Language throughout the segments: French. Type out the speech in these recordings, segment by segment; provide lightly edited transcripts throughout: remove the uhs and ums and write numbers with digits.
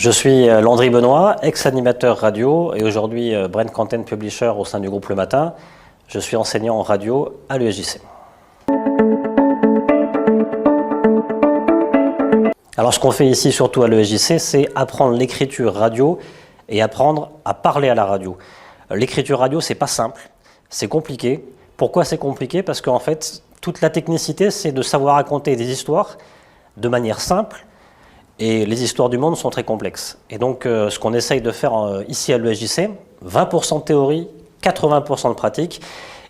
Je suis Landry Benoît, ex-animateur radio et aujourd'hui Brand Content Publisher au sein du groupe Le Matin. Je suis enseignant en radio à l'ESJC. Alors ce qu'on fait ici surtout à l'ESJC, c'est apprendre l'écriture radio et apprendre à parler à la radio. L'écriture radio, c'est pas simple, c'est compliqué. Pourquoi c'est compliqué? Parce qu'en fait, toute la technicité, c'est de savoir raconter des histoires de manière simple. Et les histoires du monde sont très complexes. Et donc, ce qu'on essaye de faire ici à l'ESJC, 20% de théorie, 80% de pratique.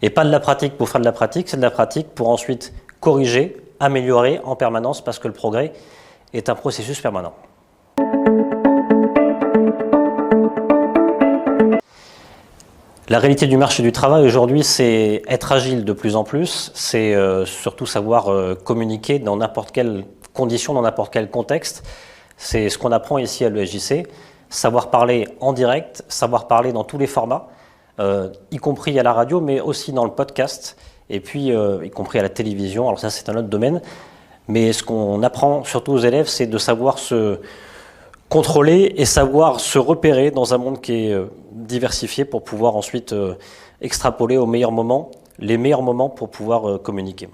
Et pas de la pratique pour faire de la pratique, c'est de la pratique pour ensuite corriger, améliorer en permanence, parce que le progrès est un processus permanent. La réalité du marché du travail aujourd'hui, c'est être agile de plus en plus. C'est surtout savoir communiquer dans n'importe quelle conditions, dans n'importe quel contexte. C'est ce qu'on apprend ici à l'ESJC. Savoir parler en direct, savoir parler dans tous les formats, y compris à la radio, mais aussi dans le podcast, et puis y compris à la télévision. Alors ça, c'est un autre domaine. Mais ce qu'on apprend surtout aux élèves, c'est de savoir se contrôler et savoir se repérer dans un monde qui est diversifié pour pouvoir ensuite extrapoler aux meilleurs moments, les meilleurs moments pour pouvoir communiquer.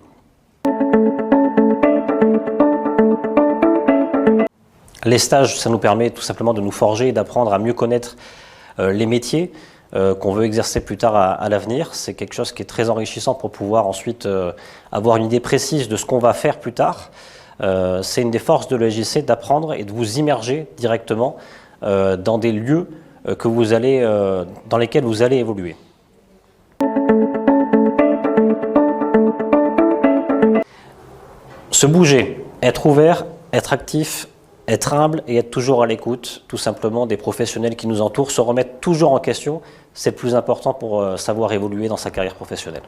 Les stages, ça nous permet tout simplement de nous forger et d'apprendre à mieux connaître les métiers qu'on veut exercer plus tard à l'avenir. C'est quelque chose qui est très enrichissant pour pouvoir ensuite avoir une idée précise de ce qu'on va faire plus tard. C'est une des forces de l'ESJC d'apprendre et de vous immerger directement dans des lieux que vous allez, dans lesquels vous allez évoluer. Se bouger, être ouvert, être actif, être humble et être toujours à l'écoute, tout simplement, des professionnels qui nous entourent, se remettre toujours en question, c'est le plus important pour savoir évoluer dans sa carrière professionnelle.